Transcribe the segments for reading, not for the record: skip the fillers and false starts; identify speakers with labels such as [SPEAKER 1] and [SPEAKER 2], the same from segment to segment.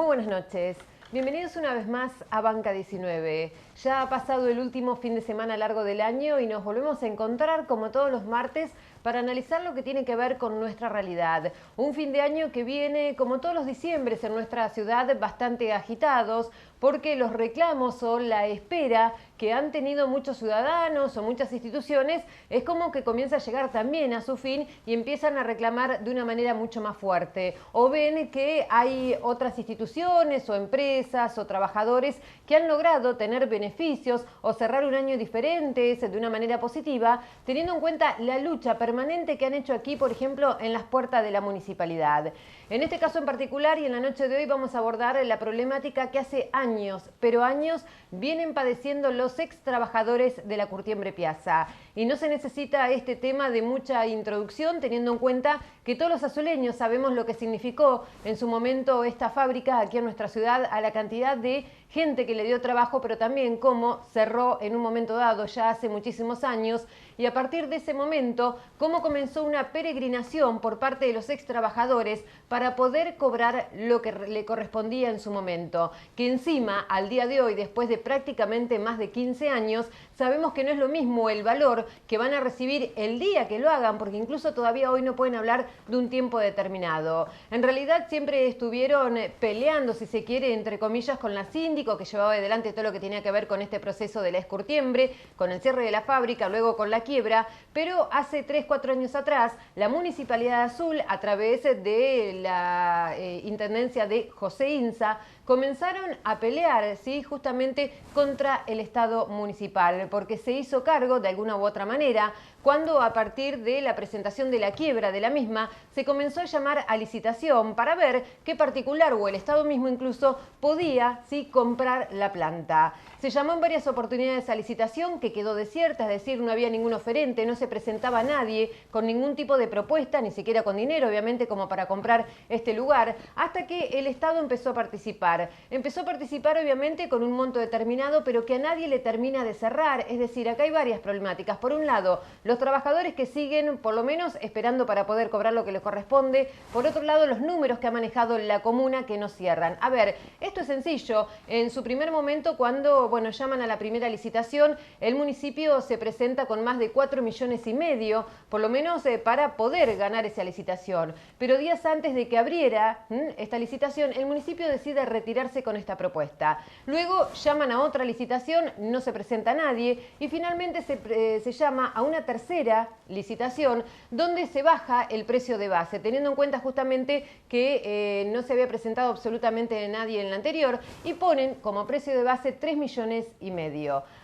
[SPEAKER 1] buenas noches. Bienvenidos una vez más a Banca 19. Ya ha pasado el último fin de semana largo del año y nos volvemos a encontrar como todos los martes para analizar lo que tiene que ver con nuestra realidad. Un fin de año que viene, como todos los diciembres en nuestra ciudad, bastante agitados, porque los reclamos o la espera que han tenido muchos ciudadanos o muchas instituciones es como que comienza a llegar también a su fin y empiezan a reclamar de una manera mucho más fuerte. O ven que hay otras instituciones o empresas o trabajadores que han logrado tener beneficios o cerrar un año diferente de una manera positiva, teniendo en cuenta la lucha permanente que han hecho aquí, por ejemplo, en las puertas de la municipalidad. En este caso en particular y en la noche de hoy vamos a abordar la problemática que hace años, pero años, vienen padeciendo los ex trabajadores de la Curtiembre Piazza. Y no se necesita este tema de mucha introducción, teniendo en cuenta que todos los azuleños sabemos lo que significó en su momento esta fábrica aquí en nuestra ciudad, a la cantidad de gente que le dio trabajo, pero también cómo cerró en un momento dado, ya hace muchísimos años, y a partir de ese momento, cómo comenzó una peregrinación por parte de los ex trabajadores para poder cobrar lo que le correspondía en su momento. Que encima, al día de hoy, después de prácticamente más de 15 años, sabemos que no es lo mismo el valor que van a recibir el día que lo hagan, porque incluso todavía hoy no pueden hablar de un tiempo determinado. En realidad siempre estuvieron peleando, si se quiere, entre comillas, con la síndico, que llevaba adelante todo lo que tenía que ver con este proceso de la Curtiembre, con el cierre de la fábrica, luego con la quiebra, pero hace 3-4 años atrás, la Municipalidad Azul, a través de la Intendencia de José Inza, comenzaron a pelear, ¿sí?, justamente contra el Estado municipal, porque se hizo cargo de alguna u otra manera cuando a partir de la presentación de la quiebra de la misma se comenzó a llamar a licitación para ver qué particular o el Estado mismo incluso podía, ¿sí?, comprar la planta. Se llamó en varias oportunidades a licitación que quedó desierta, es decir, no había ningún oferente, no se presentaba nadie con ningún tipo de propuesta, ni siquiera con dinero, obviamente, como para comprar este lugar, hasta que el Estado empezó a participar. Empezó a participar, obviamente, con un monto determinado, pero que a nadie le termina de cerrar. Es decir, acá hay varias problemáticas. Por un lado, los trabajadores que siguen, por lo menos, esperando para poder cobrar lo que les corresponde. Por otro lado, los números que ha manejado la comuna que no cierran. A ver, esto es sencillo. En su primer momento, cuando llaman a la primera licitación, el municipio se presenta con más de 4,5 millones, por lo menos para poder ganar esa licitación. Pero días antes de que abriera esta licitación, el municipio decide retirarse con esta propuesta. Luego llaman a otra licitación, no se presenta nadie y finalmente se llama a una tercera licitación donde se baja el precio de base, teniendo en cuenta justamente que no se había presentado absolutamente nadie en la anterior y ponen como precio de base 3,5 millones.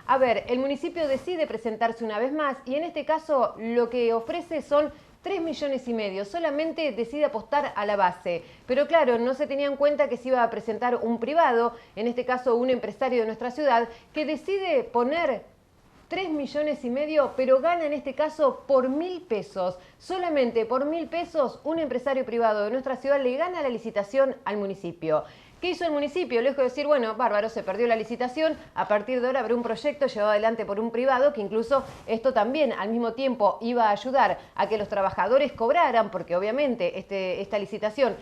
[SPEAKER 1] A ver, el municipio decide presentarse una vez más y en este caso lo que ofrece son 3,5 millones, solamente decide apostar a la base. Pero claro, no se tenía en cuenta que se iba a presentar un privado, en este caso un empresario de nuestra ciudad, que decide poner 3,5 millones, pero gana en este caso por 1.000 pesos. Solamente por 1.000 pesos un empresario privado de nuestra ciudad le gana la licitación al municipio. ¿Qué hizo el municipio? Lejos de decir, bueno, bárbaro, se perdió la licitación, a partir de ahora habrá un proyecto llevado adelante por un privado, que incluso esto también al mismo tiempo iba a ayudar a que los trabajadores cobraran, porque obviamente esta licitación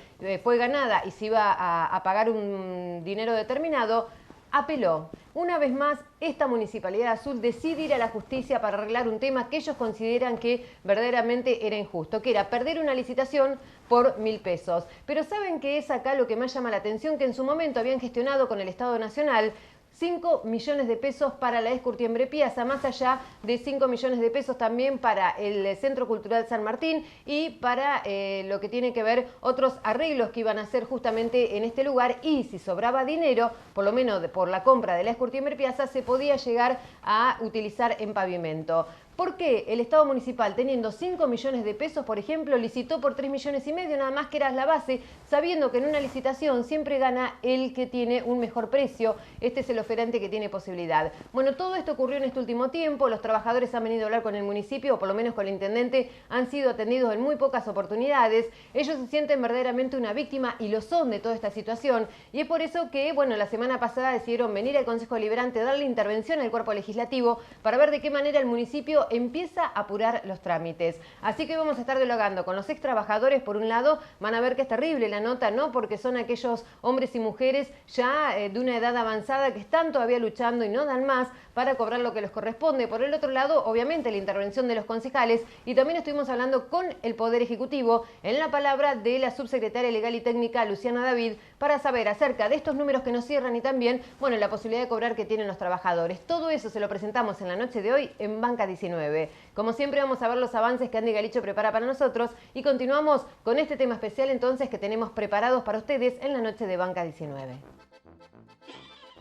[SPEAKER 1] fue ganada y se iba a pagar un dinero determinado. Apeló. Una vez más, esta Municipalidad Azul decide ir a la justicia para arreglar un tema que ellos consideran que verdaderamente era injusto, que era perder una licitación por 1.000 pesos. Pero ¿saben qué es acá lo que más llama la atención? Que en su momento habían gestionado con el Estado Nacional 5 millones de pesos para la Curtiembre Piazza, más allá de 5 millones de pesos también para el Centro Cultural San Martín y para lo que tiene que ver otros arreglos que iban a hacer justamente en este lugar, y si sobraba dinero, por lo menos por la compra de la Curtiembre Piazza, se podía llegar a utilizar en pavimento. ¿Por qué el Estado municipal, teniendo 5 millones de pesos, por ejemplo, licitó por 3,5 millones, nada más que era la base, sabiendo que en una licitación siempre gana el que tiene un mejor precio? Este es el oferente que tiene posibilidad. Bueno, todo esto ocurrió en este último tiempo, los trabajadores han venido a hablar con el municipio, o por lo menos con el intendente, han sido atendidos en muy pocas oportunidades. Ellos se sienten verdaderamente una víctima y lo son de toda esta situación, y es por eso que, bueno, la semana pasada decidieron venir al Consejo Deliberante, darle intervención al cuerpo legislativo para ver de qué manera el municipio municipio empieza a apurar los trámites. Así que vamos a estar dialogando con los ex trabajadores. Por un lado, van a ver que es terrible la nota, ¿no? Porque son aquellos hombres y mujeres ya de una edad avanzada que están todavía luchando y no dan más para cobrar lo que les corresponde. Por el otro lado, obviamente, la intervención de los concejales, y también estuvimos hablando con el Poder Ejecutivo en la palabra de la subsecretaria Legal y Técnica, Luciana David, para saber acerca de estos números que nos cierran y también, bueno, la posibilidad de cobrar que tienen los trabajadores. Todo eso se lo presentamos en la noche de hoy en Banca 19. Como siempre, vamos a ver los avances que Andy Galicho prepara para nosotros y continuamos con este tema especial entonces que tenemos preparados para ustedes en la noche de Banca 19.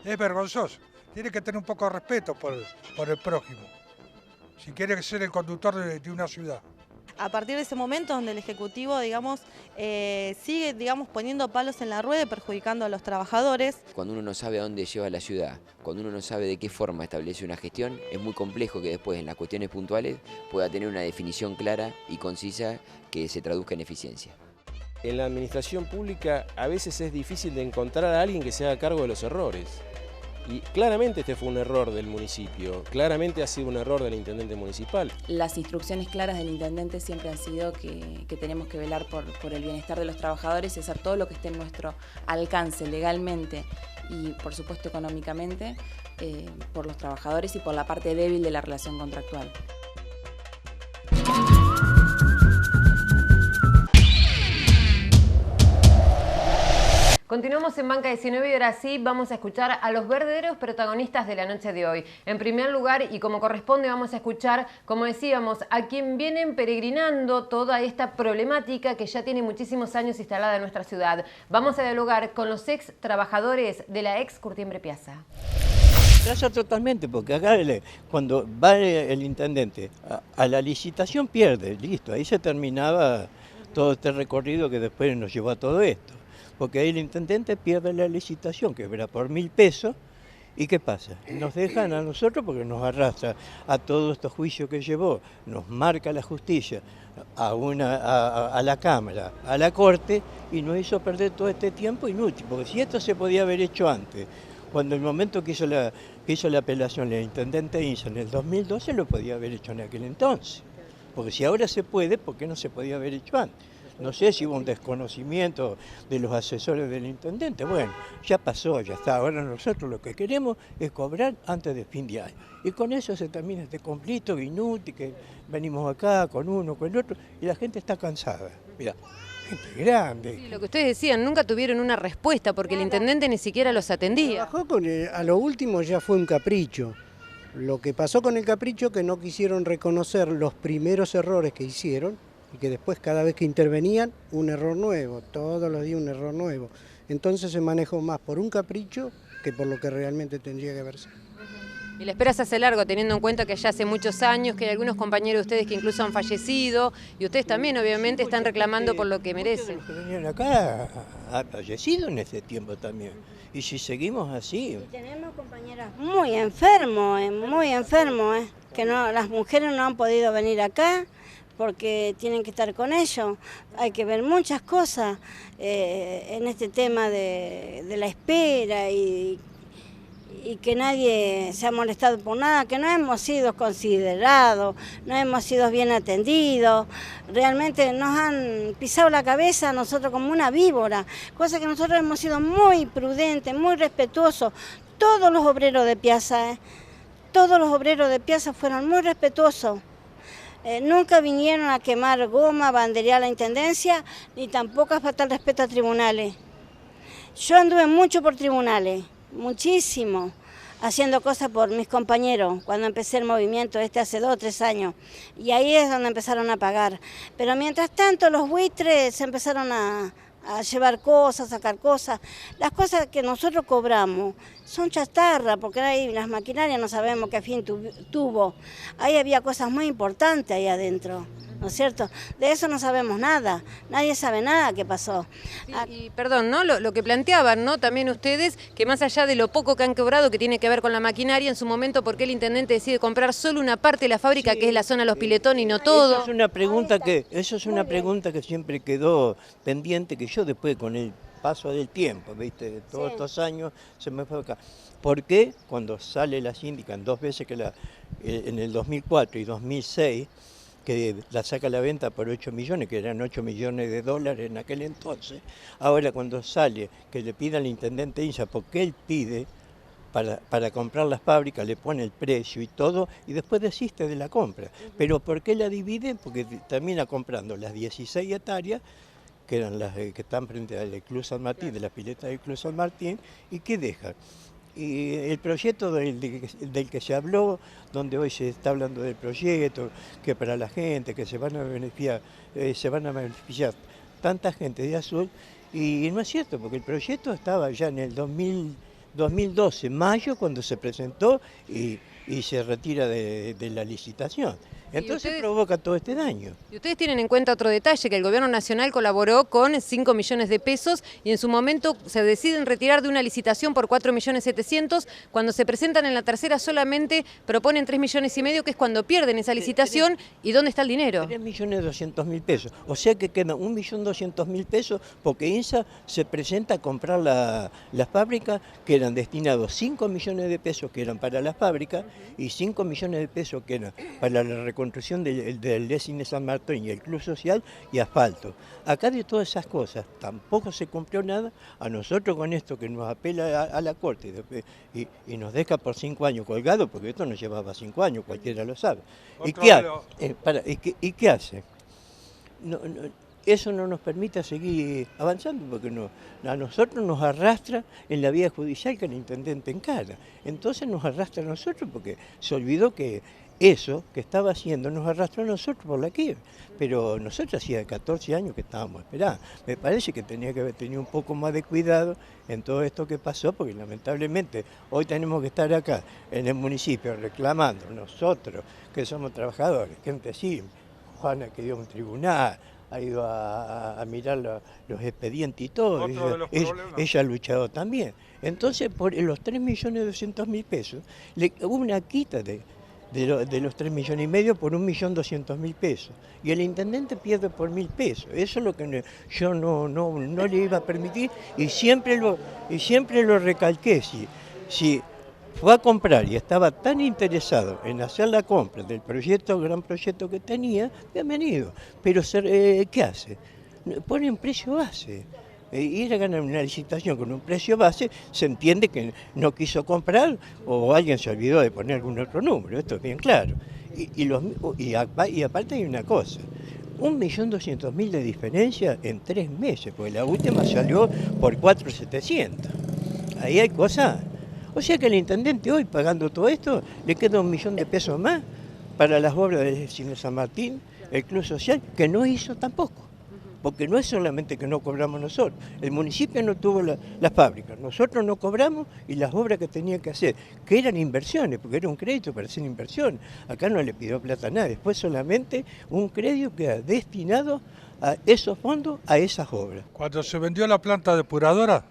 [SPEAKER 2] Es vergonzoso. Tiene que tener un poco de respeto por el prójimo, si quiere ser el conductor de una ciudad.
[SPEAKER 3] A partir de ese momento donde el Ejecutivo, digamos, sigue, digamos, poniendo palos en la rueda y perjudicando a los trabajadores.
[SPEAKER 4] Cuando uno no sabe a dónde lleva la ciudad, cuando uno no sabe de qué forma establece una gestión, es muy complejo que después en las cuestiones puntuales pueda tener una definición clara y concisa que se traduzca en eficiencia.
[SPEAKER 5] En la administración pública a veces es difícil de encontrar a alguien que se haga cargo de los errores. Y claramente este fue un error del municipio, claramente ha sido un error del intendente municipal.
[SPEAKER 6] Las instrucciones claras del intendente siempre han sido que tenemos que velar por el bienestar de los trabajadores y hacer todo lo que esté en nuestro alcance legalmente y por supuesto económicamente por los trabajadores y por la parte débil de la relación contractual.
[SPEAKER 1] Continuamos en Banca 19 y ahora sí vamos a escuchar a los verdaderos protagonistas de la noche de hoy. En primer lugar, y como corresponde, vamos a escuchar, como decíamos, a quien vienen peregrinando toda esta problemática que ya tiene muchísimos años instalada en nuestra ciudad. Vamos a dialogar con los ex trabajadores de la ex Curtiembre Piazza.
[SPEAKER 7] Gracias totalmente, porque acá cuando va el intendente a la licitación pierde, listo, ahí se terminaba todo este recorrido que después nos llevó a todo esto. Porque ahí el intendente pierde la licitación, que era por 1.000 pesos, ¿y qué pasa? Nos dejan a nosotros porque nos arrastra a todos estos juicios que llevó, nos marca la justicia, a la Cámara, a la Corte, y nos hizo perder todo este tiempo inútil, porque si esto se podía haber hecho antes, cuando el momento que hizo la apelación el intendente Inza en el 2012, lo podía haber hecho en aquel entonces, porque si ahora se puede, ¿por qué no se podía haber hecho antes? No sé si hubo un desconocimiento de los asesores del intendente. Bueno, ya pasó, ya está. Ahora nosotros lo que queremos es cobrar antes de fin de año. Y con eso se termina este conflicto inútil que venimos acá con uno, con el otro, y la gente está cansada. Mira, gente grande.
[SPEAKER 1] Sí, lo que ustedes decían, nunca tuvieron una respuesta porque el intendente ni siquiera los atendía.
[SPEAKER 8] A lo último ya fue un capricho. Lo que pasó con el capricho que no quisieron reconocer los primeros errores que hicieron, y que después cada vez que intervenían, un error nuevo, todos los días un error nuevo. Entonces se manejó más por un capricho que por lo que realmente tendría que haber sido.
[SPEAKER 1] Y la espera se hace largo, teniendo en cuenta que ya hace muchos años, que hay algunos compañeros de ustedes que incluso han fallecido, y ustedes también obviamente están reclamando por lo que merecen.
[SPEAKER 7] Los que venían acá han fallecido en este tiempo también. Y si seguimos así...
[SPEAKER 9] Y tenemos compañeros muy enfermos, que no, las mujeres no han podido venir acá, porque tienen que estar con ellos. Hay que ver muchas cosas en este tema de la espera y que nadie se ha molestado por nada, que no hemos sido considerados, no hemos sido bien atendidos. Realmente nos han pisado la cabeza a nosotros como una víbora, cosa que nosotros hemos sido muy prudentes, muy respetuosos. Todos los obreros de Piazza, todos los obreros de Piazza fueron muy respetuosos. Nunca vinieron a quemar goma, banderear la intendencia, ni tampoco a faltar respeto a tribunales. Yo anduve mucho por tribunales, muchísimo, haciendo cosas por mis compañeros, cuando empecé el movimiento hace 2 o 3 años, y ahí es donde empezaron a pagar. Pero mientras tanto los buitres se empezaron a llevar cosas, sacar cosas. Las cosas que nosotros cobramos son chatarra, porque ahí las maquinarias no sabemos qué fin tuvo. Ahí había cosas muy importantes ahí adentro, ¿no es cierto? De eso no sabemos nada, nadie sabe nada qué pasó.
[SPEAKER 1] Sí, y perdón, ¿no? Lo que planteaban, ¿no? También ustedes, que más allá de lo poco que han quebrado, que tiene que ver con la maquinaria, en su momento, ¿por qué el intendente decide comprar solo una parte de la fábrica, que es la zona Los Piletones, y no todo?
[SPEAKER 7] Eso es una pregunta que siempre quedó pendiente, que yo después con el paso del tiempo, ¿viste? Todos
[SPEAKER 9] Sí.
[SPEAKER 7] estos años se me fue acá. ¿Por qué cuando sale la síndica en dos veces en el 2004 y 2006, que la saca a la venta por 8 millones, que eran 8 millones de dólares en aquel entonces, ahora cuando sale que le pide al intendente Insa, porque él pide para comprar las fábricas, le pone el precio y todo, y después desiste de la compra? ¿Pero por qué la divide? Porque termina comprando las 16 hectáreas, que eran las que están frente al Club San Martín, de las piletas del Club San Martín, y ¿qué deja? Y el proyecto del que se habló, donde hoy se está hablando del proyecto, que para la gente, que se van a beneficiar tanta gente de Azul, y no es cierto, porque el proyecto estaba ya en el 2012, mayo, cuando se presentó y se retira de la licitación. Entonces provoca todo este daño.
[SPEAKER 1] Y ustedes tienen en cuenta otro detalle, que el gobierno nacional colaboró con 5 millones de pesos y en su momento se deciden retirar de una licitación por 4.700.000, cuando se presentan en la tercera solamente proponen 3,5 millones, que es cuando pierden esa licitación. ¿Y dónde está el dinero?
[SPEAKER 7] 3.200.000 pesos, o sea que quedan 1.200.000 pesos porque INSA se presenta a comprar las fábricas, que eran destinados 5 millones de pesos que eran para las fábricas y 5 millones de pesos que eran para la reconstrucción del Cine San Martín y el Club Social y asfalto. Acá de todas esas cosas tampoco se cumplió nada. A nosotros con esto que nos apela a la Corte y nos deja por 5 años colgados, porque esto nos llevaba 5 años, cualquiera lo sabe. ¿Y qué hace? Eso no nos permite seguir avanzando, porque a nosotros nos arrastra en la vía judicial que el intendente encara. Entonces nos arrastra a nosotros porque se olvidó que eso que estaba haciendo nos arrastró a nosotros por la quiebra. Pero nosotros hacía 14 años que estábamos esperando. Me parece que tenía que haber tenido un poco más de cuidado en todo esto que pasó, porque lamentablemente hoy tenemos que estar acá en el municipio reclamando nosotros que somos trabajadores, gente simple. Juana que dio un tribunal, ha ido a mirar los expedientes y todo, ella ha luchado también. Entonces, por los 3.200.000 pesos, hubo una quita de los 3,5 millones por 1.200.000 pesos. Y el intendente pierde por 1.000 pesos. Eso es lo que yo no le iba a permitir y siempre lo recalqué. Si fue a comprar y estaba tan interesado en hacer la compra del gran proyecto que tenía, bienvenido. Pero ¿qué hace? Pone un precio base. Ir a ganar una licitación con un precio base, se entiende que no quiso comprar o alguien se olvidó de poner algún otro número, esto es bien claro. Y aparte hay una cosa, 1.200.000 de diferencia en 3 meses, porque la última salió por 4.700. Ahí hay cosas. O sea que el intendente hoy, pagando todo esto, le queda 1 millón de pesos más para las obras del Cine San Martín, el Club Social, que no hizo tampoco. Porque no es solamente que no cobramos nosotros, el municipio no tuvo las fábricas, nosotros no cobramos y las obras que tenía que hacer, que eran inversiones, porque era un crédito para hacer inversiones, acá no le pidió plata a nadie, fue solamente un crédito que era destinado a esos fondos, a esas obras.
[SPEAKER 2] Cuando se vendió la planta depuradora,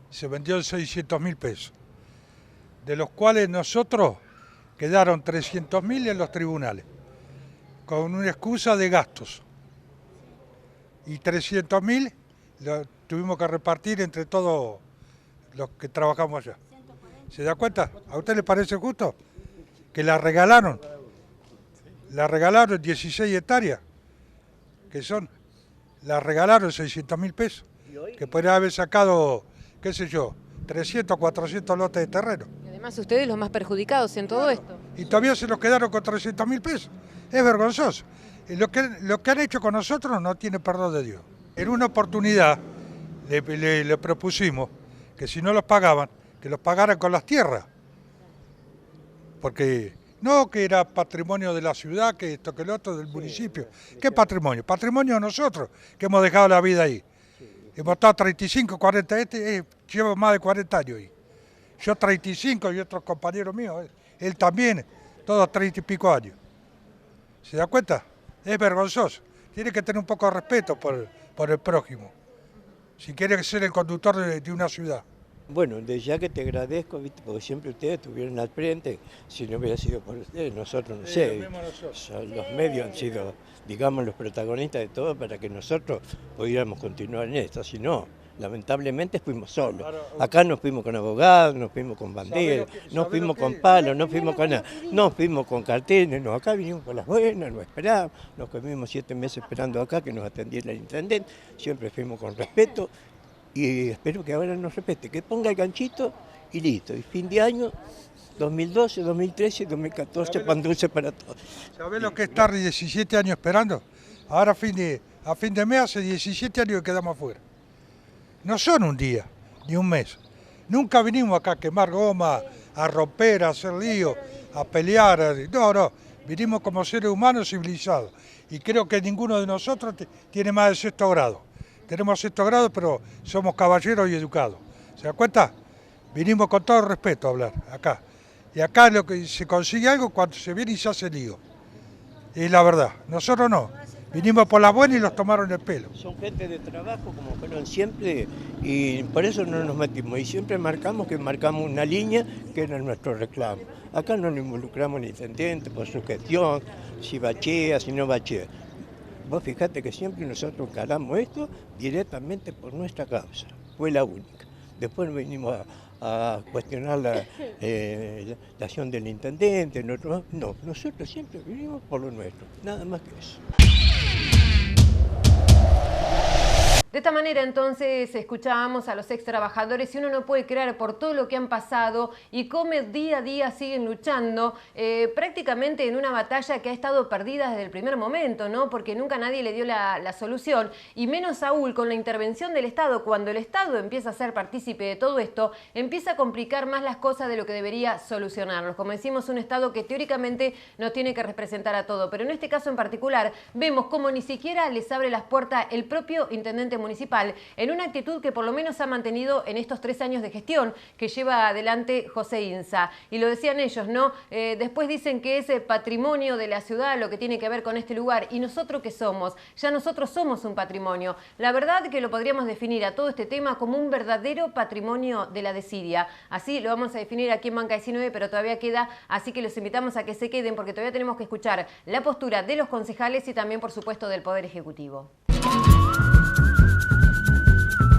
[SPEAKER 2] se vendió en 600.000 pesos, de los cuales nosotros quedaron 300.000 en los tribunales, con una excusa de gastos. Y 300.000 lo tuvimos que repartir entre todos los que trabajamos allá. ¿Se da cuenta? ¿A usted le parece justo? Que la regalaron 16 hectáreas, la regalaron 600.000 pesos, que podría haber sacado, qué sé yo, 300, 400 lotes de terreno.
[SPEAKER 1] Y además ustedes los más perjudicados en todo esto.
[SPEAKER 2] Y todavía se nos quedaron con 300.000 pesos. Es vergonzoso. Lo que han hecho con nosotros no tiene perdón de Dios. En una oportunidad le propusimos que si no los pagaban, que los pagaran con las tierras. Porque no que era patrimonio de la ciudad, que esto, que lo otro, del municipio. ¿Qué patrimonio? Patrimonio de nosotros, que hemos dejado la vida ahí. Hemos estado 35, 40, llevo más de 40 años ahí. Yo 35 y otros compañeros míos, él también, todos 30 y pico años. ¿Se da cuenta? Es vergonzoso. Tiene que tener un poco de respeto por el prójimo, si quiere ser el conductor de una ciudad.
[SPEAKER 7] Bueno, desde ya que te agradezco, ¿viste? Porque siempre ustedes estuvieron al frente, si no hubiera sido por ustedes, nosotros no sé, los medios han sido, digamos, los protagonistas de todo para que nosotros pudiéramos continuar en esto, si no, Lamentablemente fuimos solos. Acá nos fuimos con abogados, nos fuimos con banderas, nos fuimos con palos, nos fuimos con nada, nos fuimos con carteles, no, acá vinimos por las buenas, nos esperábamos, nos comimos 7 meses esperando acá que nos atendiera el intendente, siempre fuimos con respeto y espero que ahora nos respete, que ponga el ganchito y listo. Y fin de año, 2012, 2013, 2014, pan dulce para todos.
[SPEAKER 2] ¿Sabés lo que es estar 17 años esperando? Ahora a fin de mes hace 17 años que quedamos afuera. No son un día, ni un mes. Nunca vinimos acá a quemar goma, a romper, a hacer lío, a pelear. No, vinimos como seres humanos civilizados. Y creo que ninguno de nosotros tiene más de 6º grado. Tenemos 6º grado, pero somos caballeros y educados. ¿Se da cuenta? Vinimos con todo respeto a hablar, acá. Y acá lo que se consigue algo cuando se viene y se hace lío. Es la verdad. Nosotros no. Vinimos por las buenas y los tomaron el pelo.
[SPEAKER 7] Son gente de trabajo como fueron siempre y por eso no nos metimos. Y siempre marcamos una línea que era nuestro reclamo. Acá no nos involucramos en el intendente por su gestión, si bachea, si no bachea. Vos fijate que siempre nosotros encaramos esto directamente por nuestra causa. Fue la única. Después venimos a cuestionar la acción del intendente. No, nosotros siempre vivimos por lo nuestro, nada más que eso.
[SPEAKER 1] De esta manera entonces escuchábamos a los ex trabajadores y uno no puede creer por todo lo que han pasado y cómo día a día siguen luchando prácticamente en una batalla que ha estado perdida desde el primer momento, ¿no? Porque nunca nadie le dio la solución y menos aún con la intervención del Estado. Cuando el Estado empieza a ser partícipe de todo esto, empieza a complicar más las cosas de lo que debería solucionarlos. Como decimos, un Estado que teóricamente nos tiene que representar a todo, pero en este caso en particular vemos cómo ni siquiera les abre las puertas el propio intendente municipal, en una actitud que por lo menos ha mantenido en estos 3 años de gestión que lleva adelante José Inza. Y lo decían ellos, ¿no? Después dicen que es patrimonio de la ciudad lo que tiene que ver con este lugar. ¿Y nosotros qué somos? Ya nosotros somos un patrimonio. La verdad que lo podríamos definir a todo este tema como un verdadero patrimonio de la desidia. Así lo vamos a definir aquí en Banca 19, pero todavía queda, así que los invitamos a que se queden porque todavía tenemos que escuchar la postura de los concejales y también, por supuesto, del Poder Ejecutivo.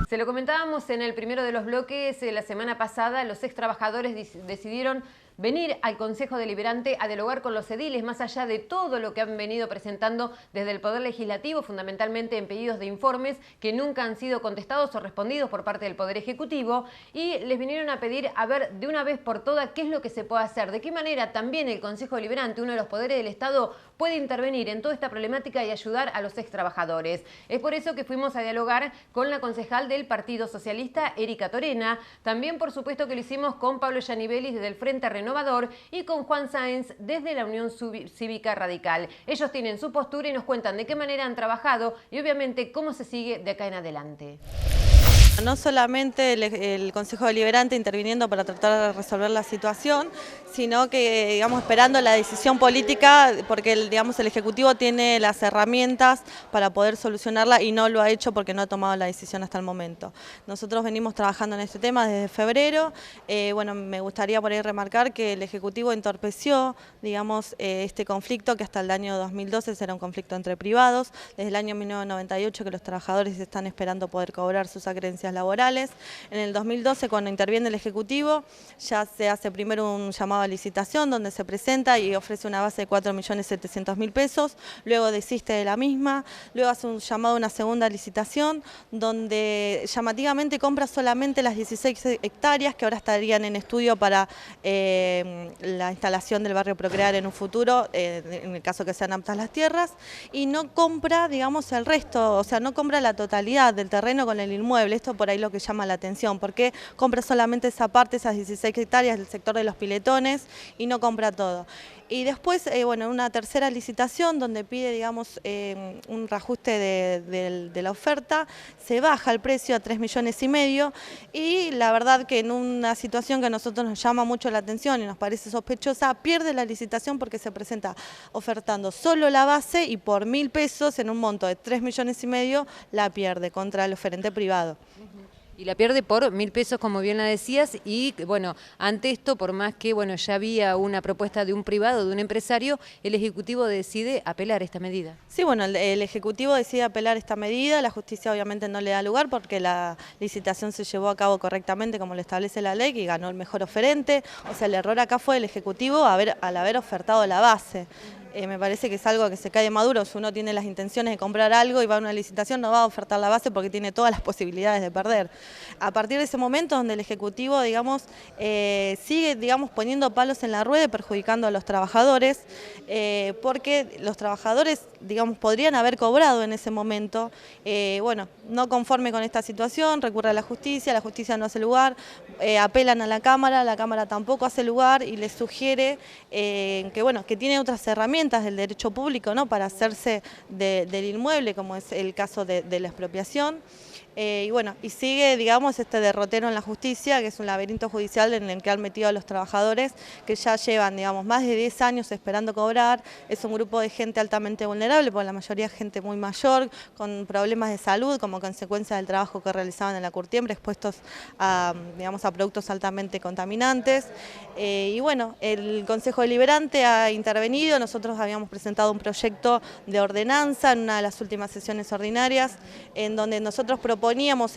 [SPEAKER 1] Se lo comentábamos en el primero de los bloques, la semana pasada los ex trabajadores decidieron venir al Consejo Deliberante a dialogar con los ediles, más allá de todo lo que han venido presentando desde el Poder Legislativo, fundamentalmente en pedidos de informes que nunca han sido contestados o respondidos por parte del Poder Ejecutivo, y les vinieron a pedir a ver de una vez por todas qué es lo que se puede hacer, de qué manera también el Consejo Deliberante, uno de los poderes del Estado, puede intervenir en toda esta problemática y ayudar a los ex trabajadores. Es por eso que fuimos a dialogar con la concejal del Partido Socialista, Erika Torena, también por supuesto que lo hicimos con Pablo Yanibelis desde el Frente Renovador y con Juan Sáenz desde la Unión Cívica Radical. Ellos tienen su postura y nos cuentan de qué manera han trabajado y obviamente cómo se sigue de acá en adelante.
[SPEAKER 3] No solamente el Consejo Deliberante interviniendo para tratar de resolver la situación, sino que, digamos, esperando la decisión política, porque el Ejecutivo tiene las herramientas para poder solucionarla y no lo ha hecho porque no ha tomado la decisión hasta el momento. Nosotros venimos trabajando en este tema desde febrero. Bueno, me gustaría por ahí remarcar que el Ejecutivo entorpeció, digamos, este conflicto que hasta el año 2012 será un conflicto entre privados, desde el año 1998 que los trabajadores están esperando poder cobrar sus acreencias laborales. En el 2012, cuando interviene el Ejecutivo, ya se hace primero un llamado a licitación donde se presenta y ofrece una base de 4.700.000 pesos, luego desiste de la misma, luego hace un llamado a una segunda licitación donde llamativamente compra solamente las 16 hectáreas que ahora estarían en estudio para la instalación del barrio Procrear en un futuro, en el caso que sean aptas las tierras, y no compra, digamos, el resto, o sea, no compra la totalidad del terreno con el inmueble. Esto por ahí lo que llama la atención, porque compra solamente esa parte, esas 16 hectáreas del sector de los piletones y no compra todo. Y después, bueno, una tercera licitación donde pide, digamos, un reajuste de la oferta, se baja el precio a 3,5 millones y la verdad que en una situación que a nosotros nos llama mucho la atención y nos parece sospechosa, pierde la licitación porque se presenta ofertando solo la base y por 1.000 pesos en un monto de 3,5 millones la pierde contra el oferente privado.
[SPEAKER 1] Y la pierde por 1.000 pesos, como bien la decías, y bueno, ante esto, por más que bueno ya había una propuesta de un privado, de un empresario, el Ejecutivo decide apelar esta medida.
[SPEAKER 3] Sí, bueno, el Ejecutivo decide apelar esta medida, la justicia obviamente no le da lugar porque la licitación se llevó a cabo correctamente como lo establece la ley y ganó el mejor oferente, o sea, el error acá fue el Ejecutivo al haber ofertado la base. Me parece que es algo que se cae maduro. Si uno tiene las intenciones de comprar algo y va a una licitación, no va a ofertar la base porque tiene todas las posibilidades de perder. A partir de ese momento donde el Ejecutivo, digamos, sigue, digamos, poniendo palos en la rueda y perjudicando a los trabajadores, porque los trabajadores, digamos, podrían haber cobrado en ese momento. Bueno, no conforme con esta situación, recurre a la justicia no hace lugar, apelan a la Cámara tampoco hace lugar y les sugiere que, bueno, que tiene otras herramientas del derecho público, ¿no?, para hacerse del inmueble, como es el caso de la expropiación. Y bueno, y sigue, digamos, este derrotero en la justicia, que es un laberinto judicial en el que han metido a los trabajadores que ya llevan, digamos, más de 10 años esperando cobrar. Es un grupo de gente altamente vulnerable, porque la mayoría es gente muy mayor, con problemas de salud como consecuencia del trabajo que realizaban en la curtiembre, expuestos a, digamos, a productos altamente contaminantes. Y bueno, el Consejo Deliberante ha intervenido, nosotros habíamos presentado un proyecto de ordenanza en una de las últimas sesiones ordinarias, en donde nosotros proponíamos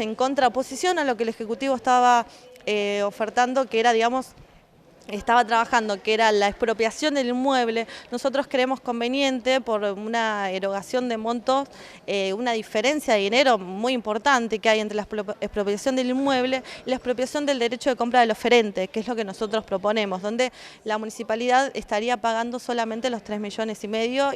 [SPEAKER 3] en contraposición a lo que el Ejecutivo estaba ofertando, que era, digamos, estaba trabajando, que era la expropiación del inmueble. Nosotros creemos conveniente, por una erogación de montos, una diferencia de dinero muy importante que hay entre la expropiación del inmueble y la expropiación del derecho de compra del oferente, que es lo que nosotros proponemos, donde la municipalidad estaría pagando solamente los 3,5 millones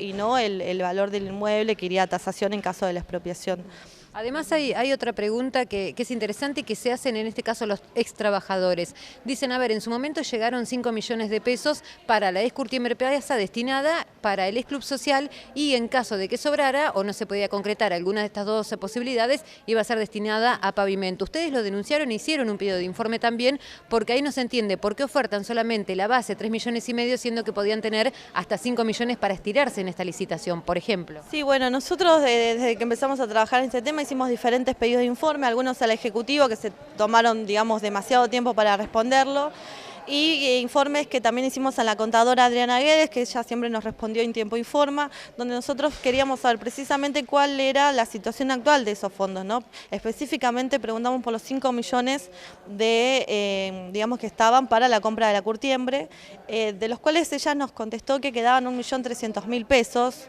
[SPEAKER 3] y no el valor del inmueble, que iría a tasación en caso de la expropiación.
[SPEAKER 1] Además hay otra pregunta que es interesante y que se hacen en este caso los ex trabajadores. Dicen, a ver, en su momento llegaron 5 millones de pesos para la ex Curtiembre Plaza destinada para el ex Club Social y en caso de que sobrara o no se podía concretar alguna de estas dos posibilidades, iba a ser destinada a pavimento. Ustedes lo denunciaron e hicieron un pedido de informe también, porque ahí no se entiende por qué ofertan solamente la base 3,5 millones, siendo que podían tener hasta 5 millones para estirarse en esta licitación, por ejemplo.
[SPEAKER 3] Sí, bueno, nosotros desde que empezamos a trabajar en este tema hicimos diferentes pedidos de informe, algunos al Ejecutivo que se tomaron, digamos, demasiado tiempo para responderlo, y informes que también hicimos a la contadora Adriana Guedes, que ella siempre nos respondió en tiempo y forma, donde nosotros queríamos saber precisamente cuál era la situación actual de esos fondos, ¿no? Específicamente preguntamos por los 5 millones digamos, que estaban para la compra de la Curtiembre, de los cuales ella nos contestó que quedaban 1.300.000 pesos.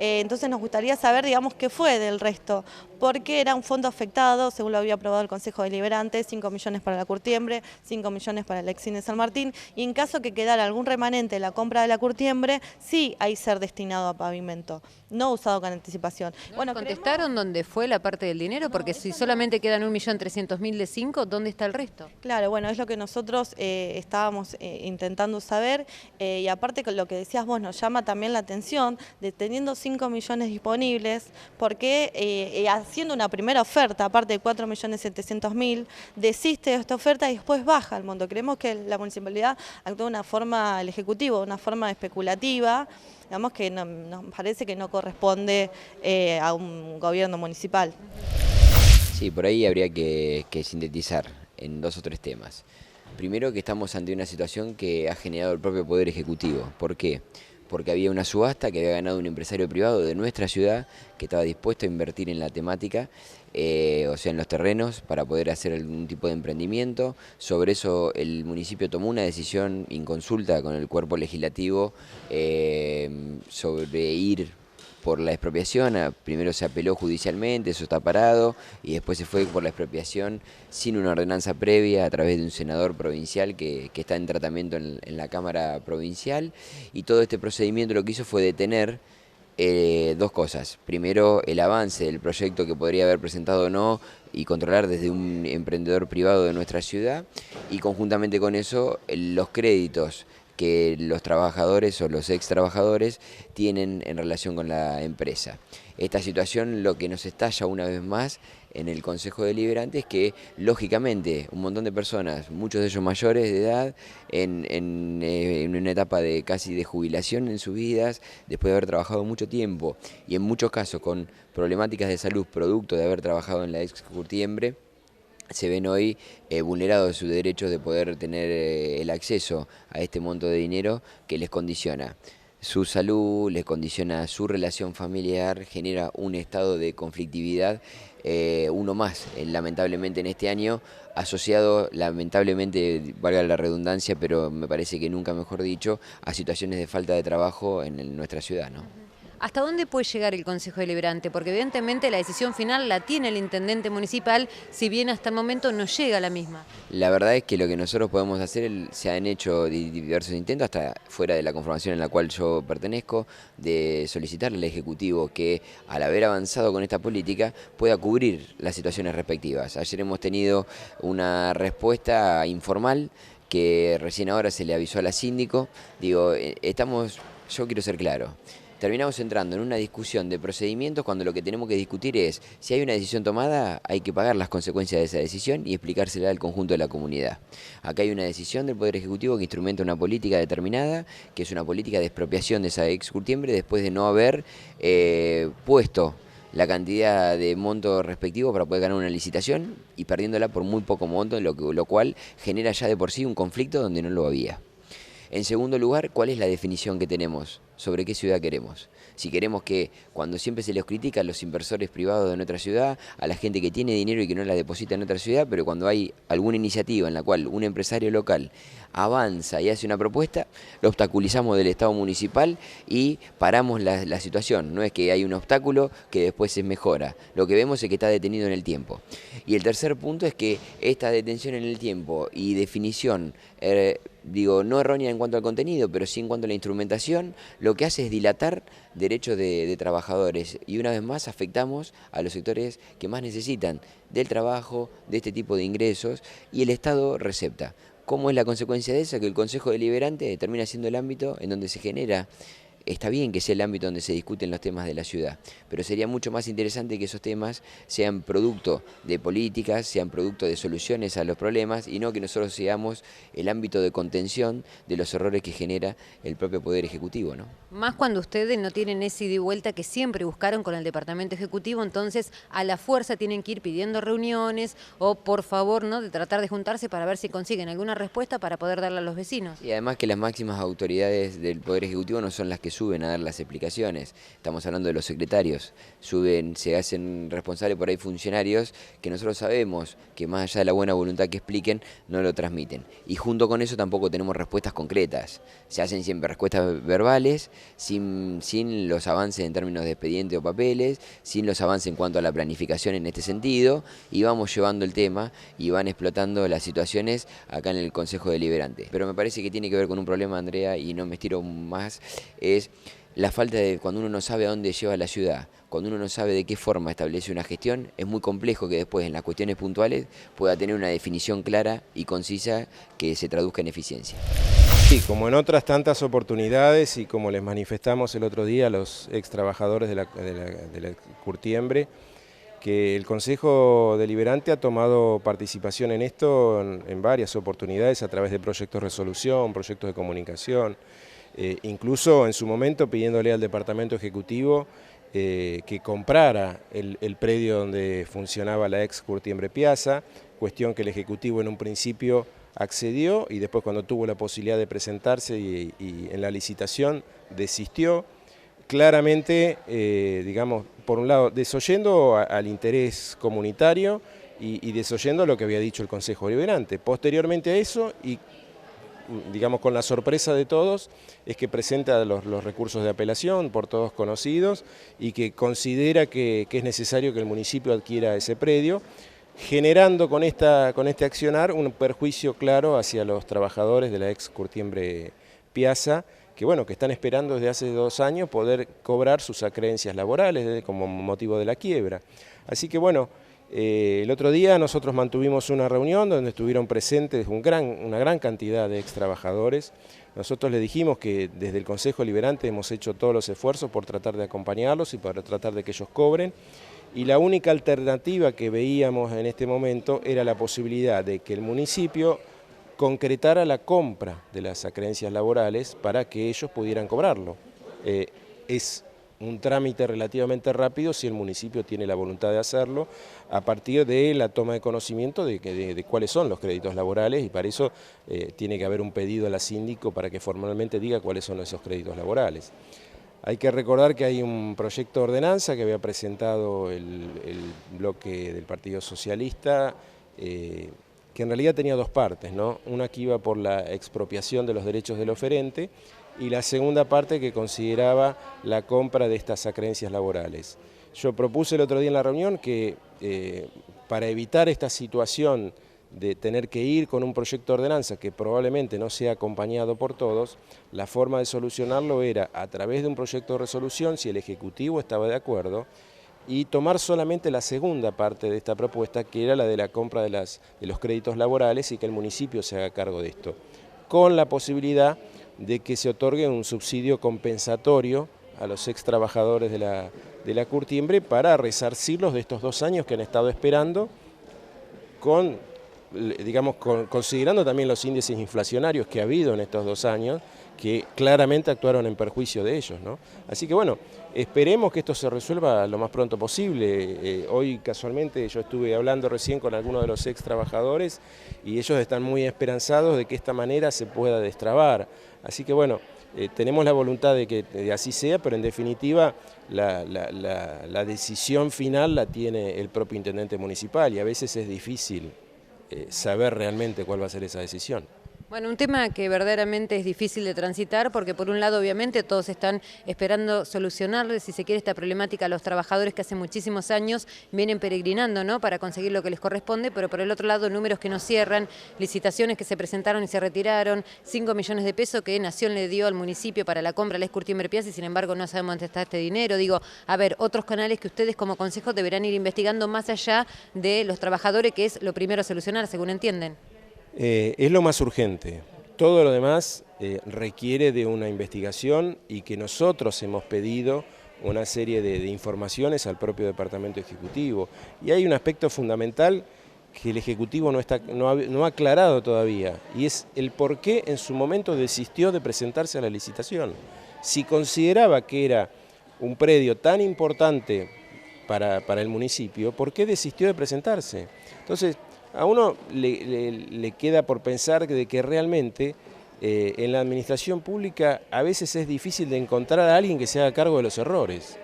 [SPEAKER 3] Entonces nos gustaría saber, digamos, qué fue del resto, porque era un fondo afectado, según lo había aprobado el Consejo Deliberante, 5 millones para la Curtiembre, 5 millones para el ex Cine San Martín, y en caso que quedara algún remanente de la compra de la Curtiembre, sí hay ser destinado a pavimento, no usado con anticipación.
[SPEAKER 1] ¿No
[SPEAKER 3] bueno,
[SPEAKER 1] contestaron dónde fue la parte del dinero? Porque si solamente quedan 1.300.000 de 5, ¿dónde está el resto?
[SPEAKER 3] Claro, bueno, es lo que nosotros estábamos intentando saber, y aparte con lo que decías vos, nos llama también la atención de teniendo 5 millones disponibles, porque haciendo una primera oferta, aparte de 4.700.000, desiste de esta oferta y después baja el monto. Creemos que la municipalidad actúa de una forma, el Ejecutivo, de una forma especulativa, digamos, que nos parece que no corresponde a un gobierno municipal.
[SPEAKER 4] Sí, por ahí habría que sintetizar en 2 o 3 temas. Primero, que estamos ante una situación que ha generado el propio Poder Ejecutivo. ¿Por qué? Porque había una subasta que había ganado un empresario privado de nuestra ciudad que estaba dispuesto a invertir en la temática, o sea, en los terrenos, para poder hacer algún tipo de emprendimiento. Sobre eso el municipio tomó una decisión en consulta con el cuerpo legislativo sobre ir por la expropiación. Primero se apeló judicialmente, eso está parado, y después se fue por la expropiación sin una ordenanza previa a través de un senador provincial que está en tratamiento en la Cámara Provincial, y todo este procedimiento lo que hizo fue detener 2 cosas. Primero, el avance del proyecto que podría haber presentado o no, y controlar desde un emprendedor privado de nuestra ciudad, y conjuntamente con eso los créditos que los trabajadores o los ex trabajadores tienen en relación con la empresa. Esta situación lo que nos estalla una vez más en el Consejo Deliberante es que, lógicamente, un montón de personas, muchos de ellos mayores de edad, en una etapa de casi de jubilación en sus vidas, después de haber trabajado mucho tiempo y en muchos casos con problemáticas de salud producto de haber trabajado en la ex Curtiembre, se ven hoy vulnerados sus derechos de poder tener el acceso a este monto de dinero que les condiciona su salud, les condiciona su relación familiar, genera un estado de conflictividad, uno más, lamentablemente en este año, asociado, lamentablemente, valga la redundancia, pero me parece que nunca mejor dicho, a situaciones de falta de trabajo en nuestra ciudad, ¿no?
[SPEAKER 1] ¿Hasta dónde puede llegar el Consejo Deliberante? Porque evidentemente la decisión final la tiene el intendente municipal, si bien hasta el momento no llega a la misma.
[SPEAKER 4] La verdad es que lo que nosotros podemos hacer, se han hecho diversos intentos, hasta fuera de la conformación en la cual yo pertenezco, de solicitarle al Ejecutivo que, al haber avanzado con esta política, pueda cubrir las situaciones respectivas. Ayer hemos tenido una respuesta informal que recién ahora se le avisó a la síndico. Digo, yo quiero ser claro. Terminamos entrando en una discusión de procedimientos cuando lo que tenemos que discutir es si hay una decisión tomada, hay que pagar las consecuencias de esa decisión y explicársela al conjunto de la comunidad. Acá hay una decisión del Poder Ejecutivo que instrumenta una política determinada, que es una política de expropiación de esa ex Curtiembre después de no haber puesto la cantidad de monto respectivo para poder ganar una licitación y perdiéndola por muy poco monto, lo cual genera ya de por sí un conflicto donde no lo había. En segundo lugar, ¿cuál es la definición que tenemos sobre qué ciudad queremos? Si queremos que, cuando siempre se los critica a los inversores privados de nuestra ciudad, a la gente que tiene dinero y que no la deposita en otra ciudad, pero cuando hay alguna iniciativa en la cual un empresario local avanza y hace una propuesta, lo obstaculizamos del Estado municipal y paramos la situación. No es que hay un obstáculo que después se mejora, lo que vemos es que está detenido en el tiempo. Y el tercer punto es que esta detención en el tiempo y definición, no errónea en cuanto al contenido, pero sí en cuanto a la instrumentación, lo que hace es dilatar derechos de trabajadores y una vez más afectamos a los sectores que más necesitan del trabajo, de este tipo de ingresos, y el Estado recepta. ¿Cómo es la consecuencia de eso? Que el Consejo Deliberante termina siendo el ámbito en donde se genera. Está bien que sea el ámbito donde se discuten los temas de la ciudad, pero sería mucho más interesante que esos temas sean producto de políticas, sean producto de soluciones a los problemas y no que nosotros seamos el ámbito de contención de los errores que genera el propio Poder Ejecutivo, ¿no?
[SPEAKER 1] Más cuando ustedes no tienen ese ida y vuelta que siempre buscaron con el Departamento Ejecutivo, entonces a la fuerza tienen que ir pidiendo reuniones o por favor, ¿no?, de tratar de juntarse para ver si consiguen alguna respuesta para poder darle a los vecinos.
[SPEAKER 4] Y además que las máximas autoridades del Poder Ejecutivo no son las que suben a dar las explicaciones. Estamos hablando de los secretarios. Se hacen responsables por ahí funcionarios que nosotros sabemos que más allá de la buena voluntad que expliquen, no lo transmiten. Y junto con eso tampoco tenemos respuestas concretas. Se hacen siempre respuestas verbales, sin los avances en términos de expediente o papeles, sin los avances en cuanto a la planificación en este sentido, y vamos llevando el tema y van explotando las situaciones acá en el Consejo Deliberante. Pero me parece que tiene que ver con un problema, Andrea, y no me estiro más, es la falta de cuando uno no sabe a dónde lleva la ciudad, cuando uno no sabe de qué forma establece una gestión, es muy complejo que después en las cuestiones puntuales pueda tener una definición clara y concisa que se traduzca en eficiencia.
[SPEAKER 5] Sí, como en otras tantas oportunidades y como les manifestamos el otro día a los ex trabajadores de la Curtiembre, que el Consejo Deliberante ha tomado participación en esto en varias oportunidades a través de proyectos de resolución, proyectos de comunicación, incluso en su momento pidiéndole al Departamento Ejecutivo que comprara el predio donde funcionaba la ex Curtiembre Piazza, cuestión que el Ejecutivo en un principio accedió y después cuando tuvo la posibilidad de presentarse y en la licitación desistió. Claramente, por un lado, desoyendo al interés comunitario y desoyendo lo que había dicho el Consejo Deliberante. Posteriormente a eso, y con la sorpresa de todos, es que presenta los recursos de apelación, por todos conocidos, y que considera que es necesario que el municipio adquiera ese predio, generando con este accionar un perjuicio claro hacia los trabajadores de la ex Curtiembre Piazza, que están esperando desde hace 2 años poder cobrar sus acreencias laborales como motivo de la quiebra. Así que el otro día nosotros mantuvimos una reunión donde estuvieron presentes una gran cantidad de ex trabajadores. Nosotros les dijimos que desde el Consejo Deliberante hemos hecho todos los esfuerzos por tratar de acompañarlos y por tratar de que ellos cobren. Y la única alternativa que veíamos en este momento era la posibilidad de que el municipio concretara la compra de las acreencias laborales para que ellos pudieran cobrarlo. Es un trámite relativamente rápido si el municipio tiene la voluntad de hacerlo, a partir de la toma de conocimiento de cuáles son los créditos laborales, y para eso tiene que haber un pedido a la síndico para que formalmente diga cuáles son esos créditos laborales. Hay que recordar que hay un proyecto de ordenanza que había presentado el bloque del Partido Socialista, que en realidad tenía dos partes, ¿no? Una que iba por la expropiación de los derechos del oferente y la segunda parte que consideraba la compra de estas acreencias laborales. Yo propuse el otro día en la reunión que para evitar esta situación de tener que ir con un proyecto de ordenanza que probablemente no sea acompañado por todos, la forma de solucionarlo era a través de un proyecto de resolución, si el Ejecutivo estaba de acuerdo, y tomar solamente la segunda parte de esta propuesta, que era la de la compra de los créditos laborales y que el municipio se haga cargo de esto, con la posibilidad de que se otorgue un subsidio compensatorio a los ex trabajadores de la Curtiembre para resarcirlos de estos 2 años que han estado esperando, considerando también los índices inflacionarios que ha habido en estos 2 años, que claramente actuaron en perjuicio de ellos, ¿no? Así que bueno, esperemos que esto se resuelva lo más pronto posible. Hoy casualmente yo estuve hablando recién con algunos de los ex trabajadores y ellos están muy esperanzados de que esta manera se pueda destrabar. Así que bueno, tenemos la voluntad de que así sea, pero en definitiva la decisión final la tiene el propio intendente municipal y a veces es difícil saber realmente cuál va a ser esa decisión.
[SPEAKER 1] Bueno, un tema que verdaderamente es difícil de transitar porque por un lado obviamente todos están esperando solucionarle, si se quiere, esta problemática a los trabajadores que hace muchísimos años vienen peregrinando, ¿no?, para conseguir lo que les corresponde, pero por el otro lado números que no cierran, licitaciones que se presentaron y se retiraron, 5 millones de pesos que Nación le dio al municipio para la compra de la Curtiembre Piazza y sin embargo no sabemos dónde está este dinero. Digo, a ver, otros canales que ustedes como consejo deberán ir investigando más allá de los trabajadores, que es lo primero a solucionar, según entienden.
[SPEAKER 5] Es lo más urgente. Todo lo demás requiere de una investigación y que nosotros hemos pedido una serie de informaciones al propio Departamento Ejecutivo. Y hay un aspecto fundamental que el Ejecutivo no ha aclarado todavía, y es el por qué en su momento desistió de presentarse a la licitación. Si consideraba que era un predio tan importante para el municipio, ¿por qué desistió de presentarse? Entonces, a uno le queda por pensar de que realmente en la administración pública a veces es difícil de encontrar a alguien que se haga cargo de los errores.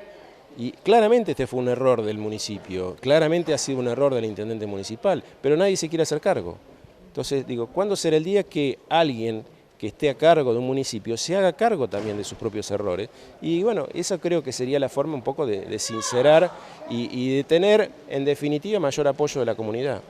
[SPEAKER 5] Y claramente este fue un error del municipio, claramente ha sido un error del intendente municipal, pero nadie se quiere hacer cargo. Entonces digo, ¿cuándo será el día que alguien que esté a cargo de un municipio se haga cargo también de sus propios errores? Y bueno, esa creo que sería la forma un poco de sincerar y de tener en definitiva mayor apoyo de la comunidad.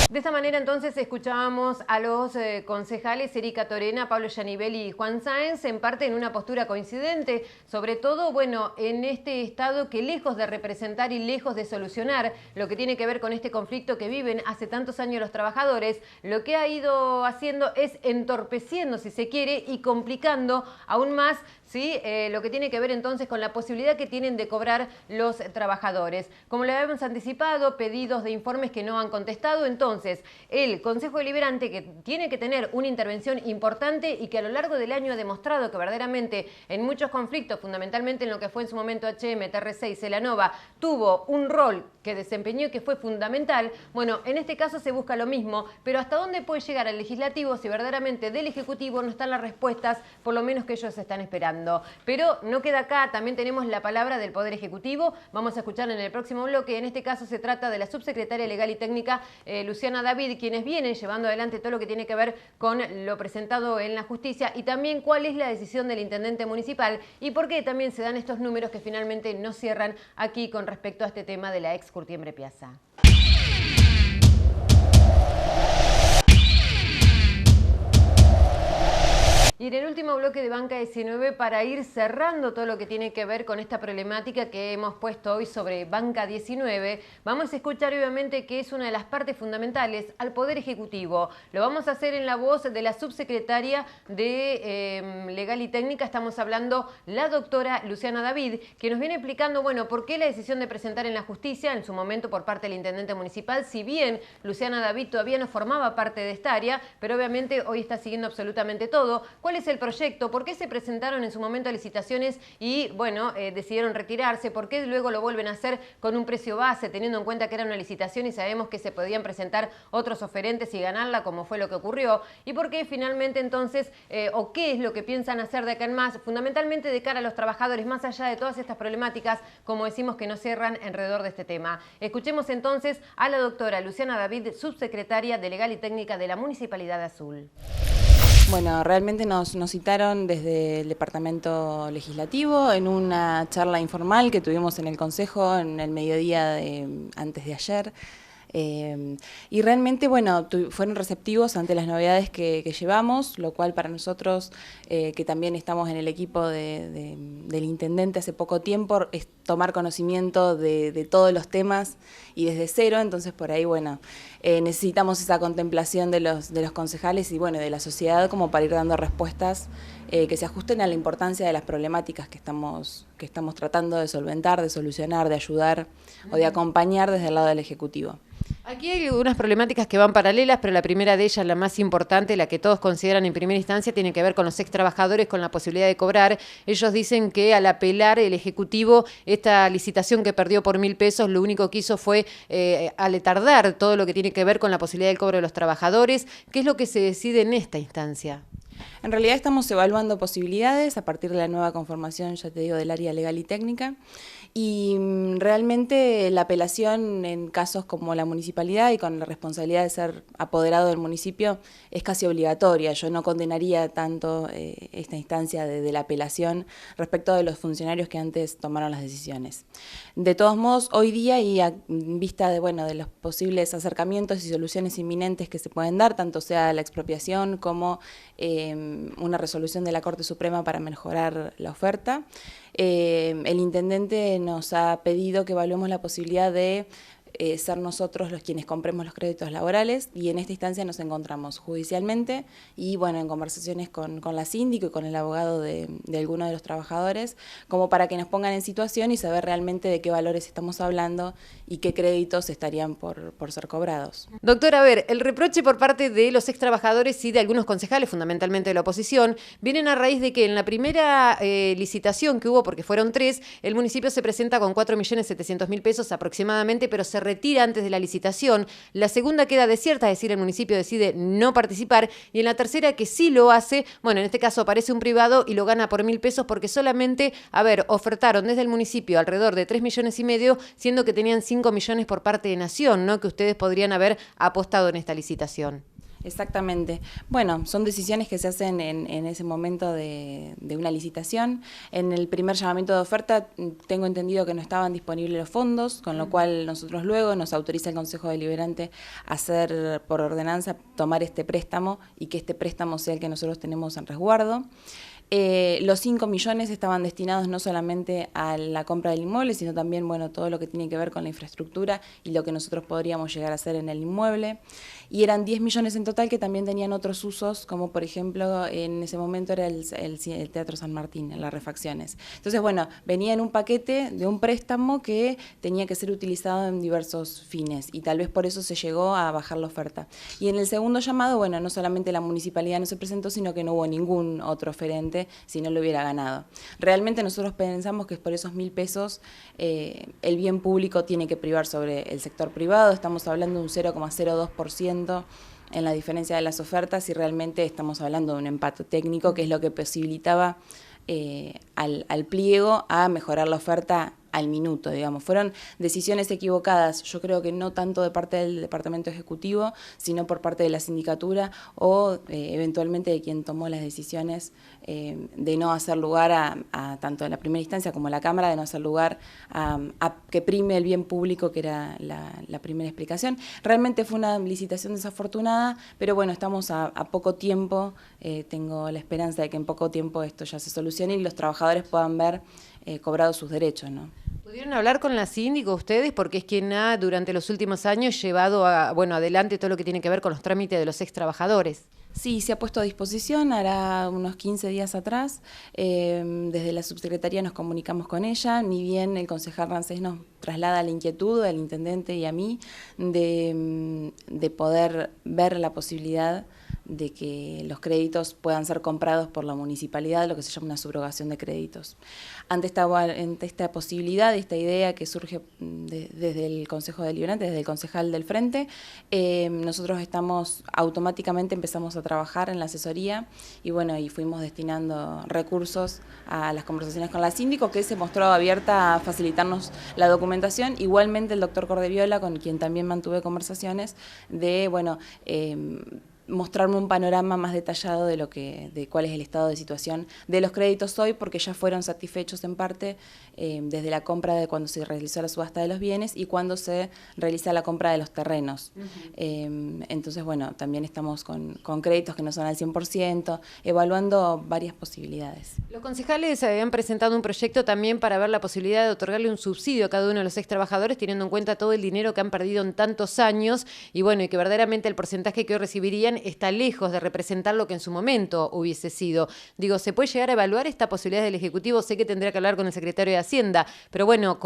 [SPEAKER 1] De esta manera entonces escuchábamos a los concejales Erika Torena, Pablo Yanivel y Juan Sáenz, en parte en una postura coincidente, sobre todo, bueno, en este estado que lejos de representar y lejos de solucionar lo que tiene que ver con este conflicto que viven hace tantos años los trabajadores, lo que ha ido haciendo es entorpeciendo, si se quiere, y complicando aún más, ¿sí?, lo que tiene que ver entonces con la posibilidad que tienen de cobrar los trabajadores. Como le habíamos anticipado, pedidos de informes que no han contestado, entonces el Consejo Deliberante, que tiene que tener una intervención importante y que a lo largo del año ha demostrado que verdaderamente en muchos conflictos, fundamentalmente en lo que fue en su momento HM, TRC y Celanova, tuvo un rol que desempeñó y que fue fundamental. Bueno, en este caso se busca lo mismo, pero ¿hasta dónde puede llegar el legislativo si verdaderamente del Ejecutivo no están las respuestas, por lo menos que ellos están esperando? Pero no queda acá, también tenemos la palabra del Poder Ejecutivo, vamos a escucharla en el próximo bloque. En este caso se trata de la subsecretaria Legal y Técnica, Luciana David, quienes vienen llevando adelante todo lo que tiene que ver con lo presentado en la justicia y también cuál es la decisión del intendente municipal y por qué también se dan estos números que finalmente no cierran aquí con respecto a este tema de la ex Curtiembre Piazza. Y en el último bloque de Banca 19, para ir cerrando todo lo que tiene que ver con esta problemática que hemos puesto hoy sobre Banca 19, vamos a escuchar obviamente que es una de las partes fundamentales al Poder Ejecutivo. Lo vamos a hacer en la voz de la subsecretaria de Legal y Técnica, estamos hablando la doctora Luciana David, que nos viene explicando, bueno, por qué la decisión de presentar en la justicia, en su momento por parte del intendente municipal, si bien Luciana David todavía no formaba parte de esta área, pero obviamente hoy está siguiendo absolutamente todo. ¿Cuál ¿Cuál es el proyecto? ¿Por qué se presentaron en su momento a licitaciones y, bueno, decidieron retirarse? ¿Por qué luego lo vuelven a hacer con un precio base, teniendo en cuenta que era una licitación y sabemos que se podían presentar otros oferentes y ganarla, como fue lo que ocurrió? ¿Y por qué finalmente entonces, o qué es lo que piensan hacer de acá en más, fundamentalmente de cara a los trabajadores, más allá de todas estas problemáticas, como decimos, que no cierran alrededor de este tema? Escuchemos entonces a la doctora Luciana David, subsecretaria de Legal y Técnica de la Municipalidad de Azul.
[SPEAKER 6] Bueno, realmente nos citaron desde el Departamento Legislativo en una charla informal que tuvimos en el Consejo en el mediodía antes de ayer. Y realmente, bueno, fueron receptivos ante las novedades que llevamos, lo cual para nosotros, que también estamos en el equipo del intendente hace poco tiempo, es tomar conocimiento de todos los temas y desde cero. Entonces por ahí, bueno, necesitamos esa contemplación de los concejales y, bueno, de la sociedad, como para ir dando respuestas que se ajusten a la importancia de las problemáticas que estamos tratando de solventar, de solucionar, de ayudar o de acompañar desde el lado del Ejecutivo.
[SPEAKER 1] Aquí hay unas problemáticas que van paralelas, pero la primera de ellas, la más importante, la que todos consideran en primera instancia, tiene que ver con los ex trabajadores, con la posibilidad de cobrar. Ellos dicen que al apelar el Ejecutivo esta licitación que perdió por 1.000 pesos, lo único que hizo fue aletardar todo lo que tiene que ver con la posibilidad del cobro de los trabajadores. ¿Qué es lo que se decide en esta instancia?
[SPEAKER 6] En realidad estamos evaluando posibilidades a partir de la nueva conformación, ya te digo, del área legal y técnica, y realmente la apelación en casos como la municipalidad y con la responsabilidad de ser apoderado del municipio es casi obligatoria. Yo no condenaría tanto esta instancia de la apelación respecto de los funcionarios que antes tomaron las decisiones. De todos modos, hoy día y a vista de los posibles acercamientos y soluciones inminentes que se pueden dar, tanto sea la expropiación como una resolución de la Corte Suprema para mejorar la oferta, el intendente nos ha pedido que evaluemos la posibilidad de ser nosotros los quienes compremos los créditos laborales, y en esta instancia nos encontramos judicialmente y, bueno, en conversaciones con la síndico y con el abogado de algunos de los trabajadores, como para que nos pongan en situación y saber realmente de qué valores estamos hablando y qué créditos estarían por ser cobrados.
[SPEAKER 1] Doctora, a ver, el reproche por parte de los ex trabajadores y de algunos concejales, fundamentalmente de la oposición, vienen a raíz de que en la primera licitación que hubo, porque fueron 3, el municipio se presenta con 4.700.000 pesos aproximadamente, pero se retira antes de la licitación. La segunda queda desierta, es decir, el municipio decide no participar, y en la tercera, que sí lo hace, bueno, en este caso aparece un privado y lo gana por 1.000 pesos porque solamente, ofertaron desde el municipio alrededor de 3,5 millones, siendo que tenían 5 millones por parte de Nación, ¿no?, que ustedes podrían haber apostado en esta licitación.
[SPEAKER 6] Exactamente. Bueno, son decisiones que se hacen en ese momento de una licitación. En el primer llamamiento de oferta tengo entendido que no estaban disponibles los fondos, con lo cual nosotros luego nos autoriza el Consejo Deliberante a hacer por ordenanza, tomar este préstamo y que este préstamo sea el que nosotros tenemos en resguardo. Los 5 millones estaban destinados no solamente a la compra del inmueble, sino también, bueno, todo lo que tiene que ver con la infraestructura y lo que nosotros podríamos llegar a hacer en el inmueble. Y eran 10 millones en total que también tenían otros usos, como por ejemplo, en ese momento era el Teatro San Martín, en las refacciones. Entonces, bueno, venía en un paquete de un préstamo que tenía que ser utilizado en diversos fines, y tal vez por eso se llegó a bajar la oferta. Y en el segundo llamado, bueno, no solamente la municipalidad no se presentó, sino que no hubo ningún otro oferente si no lo hubiera ganado. Realmente nosotros pensamos que por esos 1.000 pesos el bien público tiene que privar sobre el sector privado. Estamos hablando de un 0,02% en la diferencia de las ofertas, y realmente estamos hablando de un empate técnico, que es lo que posibilitaba al pliego a mejorar la oferta al minuto, digamos. Fueron decisiones equivocadas, yo creo que no tanto de parte del Departamento Ejecutivo, sino por parte de la sindicatura o eventualmente de quien tomó las decisiones de no hacer lugar a tanto en la primera instancia como la Cámara, de no hacer lugar a que prime el bien público, que era la primera explicación. Realmente fue una licitación desafortunada, pero bueno, estamos a poco tiempo, tengo la esperanza de que en poco tiempo esto ya se solucione y los trabajadores puedan ver cobrados sus derechos, ¿no?
[SPEAKER 1] ¿Pudieron hablar con la síndico ustedes? Porque es quien ha, durante los últimos años, llevado adelante todo lo que tiene que ver con los trámites de los ex trabajadores.
[SPEAKER 6] Sí, se ha puesto a disposición, hará unos 15 días atrás. Desde la subsecretaría nos comunicamos con ella, ni bien el concejal Rancés nos traslada la inquietud al intendente y a mí de poder ver la posibilidad que los créditos puedan ser comprados por la municipalidad, lo que se llama una subrogación de créditos. Ante esta posibilidad, esta idea que surge desde el Consejo Deliberante, desde el concejal del Frente, nosotros automáticamente empezamos a trabajar en la asesoría y bueno, y fuimos destinando recursos a las conversaciones con la síndico, que se mostró abierta a facilitarnos la documentación. Igualmente el doctor Cordeviola, con quien también mantuve conversaciones, de bueno, mostrarme un panorama más detallado de cuál es el estado de situación de los créditos hoy, porque ya fueron satisfechos en parte desde la compra de cuando se realizó la subasta de los bienes y cuando se realiza la compra de los terrenos. Entonces, bueno, también estamos con créditos que no son al 100%, evaluando varias posibilidades.
[SPEAKER 1] Los concejales habían presentado un proyecto también para ver la posibilidad de otorgarle un subsidio a cada uno de los extrabajadores, teniendo en cuenta todo el dinero que han perdido en tantos años y bueno, y que verdaderamente el porcentaje que hoy recibirían está lejos de representar lo que en su momento hubiese sido. Digo, ¿se puede llegar a evaluar esta posibilidad del Ejecutivo? Sé que tendría que hablar con el secretario de Hacienda, pero bueno,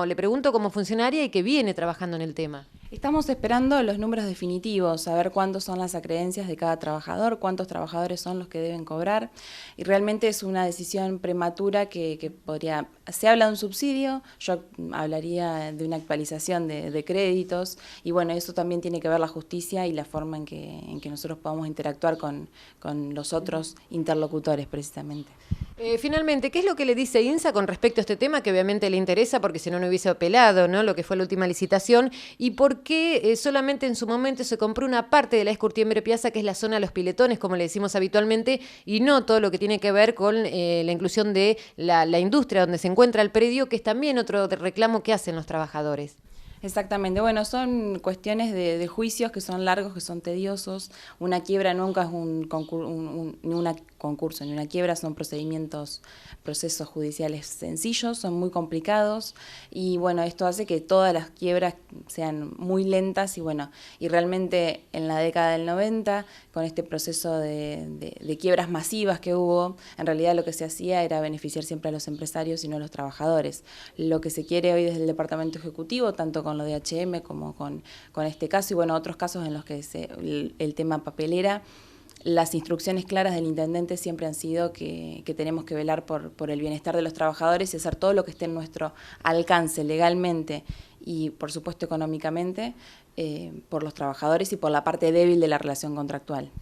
[SPEAKER 1] le pregunto como funcionaria y que viene trabajando en el tema.
[SPEAKER 6] Estamos esperando los números definitivos, saber cuántos son las acreencias de cada trabajador, cuántos trabajadores son los que deben cobrar, y realmente es una decisión prematura que podría... Se habla de un subsidio, yo hablaría de una actualización de créditos, y bueno, eso también tiene que ver la justicia y la forma en que nosotros podamos interactuar con los otros interlocutores precisamente.
[SPEAKER 1] Finalmente, ¿qué es lo que le dice INSA con respecto a este tema que obviamente le interesa porque si no, no hubiese apelado, ¿no?, lo que fue la última licitación? ¿Y por qué solamente en su momento se compró una parte de la Curtiembre Piazza, que es la zona de los piletones, como le decimos habitualmente, y no todo lo que tiene que ver con la inclusión de la industria donde se encuentra el predio, que es también otro reclamo que hacen los trabajadores?
[SPEAKER 6] Exactamente, bueno, son cuestiones de juicios que son largos, que son tediosos. Una quiebra nunca es un concurso, ni una quiebra, son procesos judiciales sencillos, son muy complicados y bueno, esto hace que todas las quiebras sean muy lentas y bueno, y realmente en la década del 90, con este proceso de quiebras masivas que hubo, en realidad lo que se hacía era beneficiar siempre a los empresarios y no a los trabajadores. Lo que se quiere hoy desde el Departamento Ejecutivo, tanto con lo de H&M como con este caso y bueno, otros casos en los que el tema papelera, las instrucciones claras del intendente siempre han sido que tenemos que velar por el bienestar de los trabajadores y hacer todo lo que esté en nuestro alcance legalmente y por supuesto económicamente por los trabajadores y por la parte débil de la relación contractual.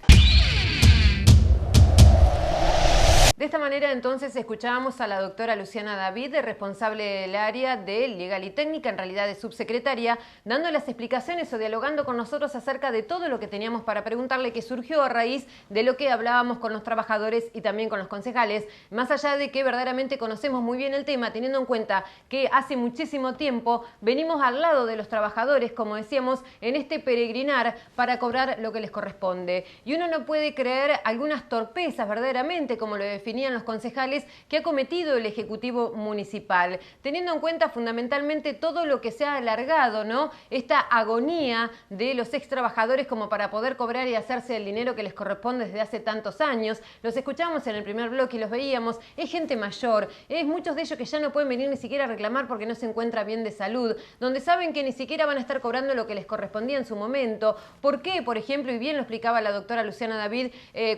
[SPEAKER 1] De esta manera entonces escuchábamos a la doctora Luciana David, responsable del área de Legal y Técnica, en realidad de subsecretaria, dando las explicaciones o dialogando con nosotros acerca de todo lo que teníamos para preguntarle, que surgió a raíz de lo que hablábamos con los trabajadores y también con los concejales, más allá de que verdaderamente conocemos muy bien el tema, teniendo en cuenta que hace muchísimo tiempo venimos al lado de los trabajadores, como decíamos, en este peregrinar para cobrar lo que les corresponde. Y uno no puede creer algunas torpezas verdaderamente, como lo definían los concejales, que ha cometido el Ejecutivo Municipal, teniendo en cuenta fundamentalmente todo lo que se ha alargado, ¿no?, esta agonía de los ex trabajadores como para poder cobrar y hacerse el dinero que les corresponde desde hace tantos años. Los escuchamos en el primer bloque y los veíamos, es gente mayor, es muchos de ellos que ya no pueden venir ni siquiera a reclamar porque no se encuentra bien de salud, donde saben que ni siquiera van a estar cobrando lo que les correspondía en su momento. ¿Por qué? Por ejemplo, y bien lo explicaba la doctora Luciana David,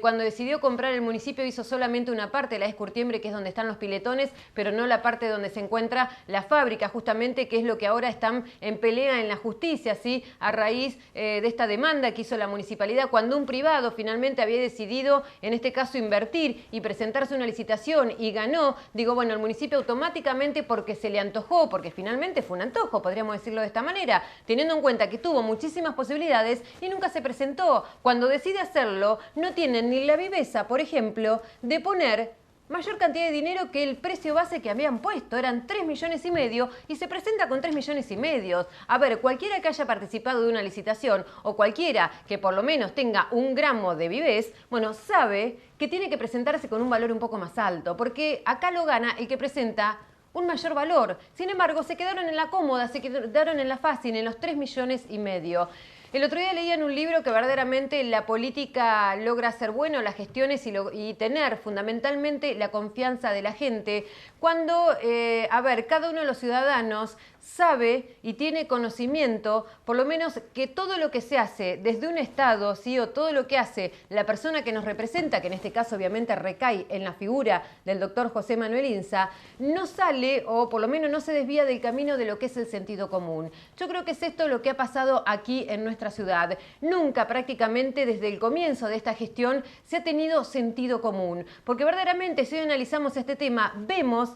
[SPEAKER 1] cuando decidió comprar el municipio hizo solamente una parte, la Curtiembre, que es donde están los piletones, pero no la parte donde se encuentra la fábrica, justamente, que es lo que ahora están en pelea en la justicia, ¿sí?, a raíz de esta demanda que hizo la municipalidad, cuando un privado finalmente había decidido, en este caso, invertir y presentarse una licitación y ganó. Digo, bueno, el municipio automáticamente, porque se le antojó, porque finalmente fue un antojo, podríamos decirlo de esta manera, teniendo en cuenta que tuvo muchísimas posibilidades y nunca se presentó. Cuando decide hacerlo, no tienen ni la viveza, por ejemplo, de poner mayor cantidad de dinero que el precio base que habían puesto, eran 3,5 millones y se presenta con 3,5 millones. A ver, cualquiera que haya participado de una licitación o cualquiera que por lo menos tenga un gramo de vivez, bueno, sabe que tiene que presentarse con un valor un poco más alto, porque acá lo gana el que presenta un mayor valor. Sin embargo, se quedaron en la cómoda, se quedaron en la fácil, en los 3,5 millones. El otro día leía en un libro que verdaderamente la política logra hacer bueno las gestiones y tener fundamentalmente la confianza de la gente cuando, a ver, cada uno de los ciudadanos sabe y tiene conocimiento, por lo menos que todo lo que se hace desde un Estado, ¿sí? O todo lo que hace la persona que nos representa, que en este caso obviamente recae en la figura del doctor José Manuel Insa, no sale o por lo menos no se desvía del camino de lo que es el sentido común. Yo creo que es esto lo que ha pasado aquí en nuestra ciudad. Nunca prácticamente desde el comienzo de esta gestión se ha tenido sentido común, porque verdaderamente si hoy analizamos este tema vemos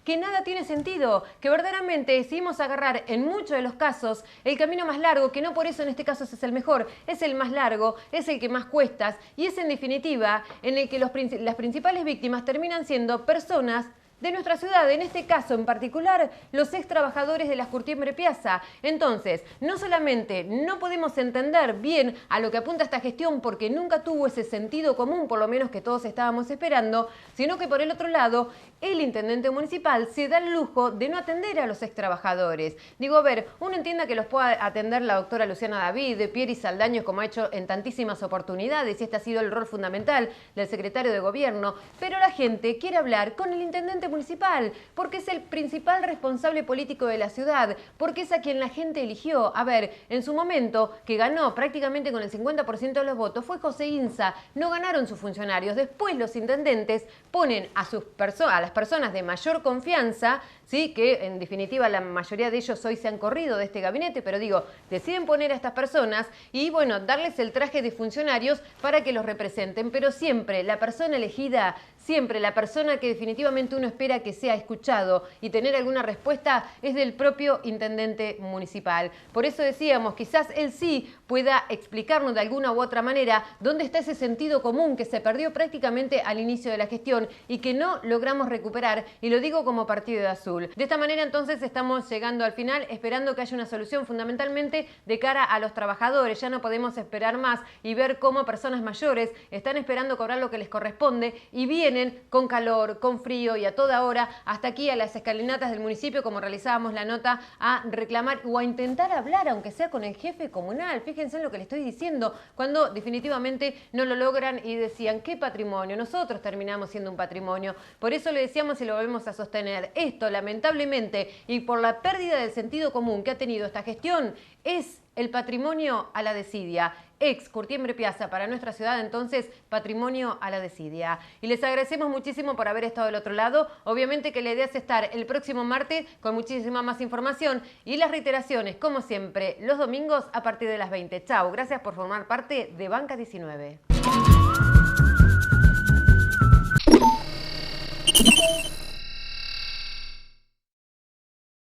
[SPEAKER 1] que nada tiene sentido, que verdaderamente decidimos agarrar en muchos de los casos el camino más largo, que no por eso en este caso es el mejor, es el más largo, es el que más cuesta y es en definitiva en el que las principales víctimas terminan siendo personas de nuestra ciudad, en este caso en particular los ex trabajadores de las Curtiembre Piazza. Entonces, no solamente no podemos entender bien a lo que apunta esta gestión porque nunca tuvo ese sentido común, por lo menos que todos estábamos esperando, sino que por el otro lado, el intendente municipal se da el lujo de no atender a los ex trabajadores. Digo, a ver, uno entienda que los pueda atender la doctora Luciana David, Pieri Saldaños, como ha hecho en tantísimas oportunidades, y este ha sido el rol fundamental del secretario de gobierno, pero la gente quiere hablar con el intendente municipal, porque es el principal responsable político de la ciudad, porque es a quien la gente eligió. A ver, en su momento, que ganó prácticamente con el 50% de los votos, fue José Insa, no ganaron sus funcionarios. Después los intendentes ponen a las personas de mayor confianza, ¿sí? Que en definitiva la mayoría de ellos hoy se han corrido de este gabinete, pero digo, deciden poner a estas personas y bueno, darles el traje de funcionarios para que los representen, pero siempre la persona elegida, siempre la persona que definitivamente uno espera que sea escuchado y tener alguna respuesta es del propio intendente municipal. Por eso decíamos, quizás él sí pueda explicarnos de alguna u otra manera dónde está ese sentido común que se perdió prácticamente al inicio de la gestión y que no logramos recuperar, y lo digo como Partido de Azul. De esta manera entonces estamos llegando al final, esperando que haya una solución fundamentalmente de cara a los trabajadores. Ya no podemos esperar más y ver cómo personas mayores están esperando cobrar lo que les corresponde y vienen con calor, con frío y a toda hora hasta aquí a las escalinatas del municipio, como realizábamos la nota, a reclamar o a intentar hablar, aunque sea con el jefe comunal. Fíjense en lo que le estoy diciendo, cuando definitivamente no lo logran y decían, ¿qué patrimonio? Nosotros terminamos siendo un patrimonio. Por eso le decíamos y lo volvemos a sostener. Esto, lamentablemente, y por la pérdida del sentido común que ha tenido esta gestión, es el patrimonio a la desidia. Ex Curtiembre Piazza para nuestra ciudad, entonces patrimonio a la desidia. Y les agradecemos muchísimo por haber estado del otro lado. Obviamente que la idea es estar el próximo martes con muchísima más información y las reiteraciones, como siempre, los domingos a partir de las 20. Chau, gracias por formar parte de Banca 19.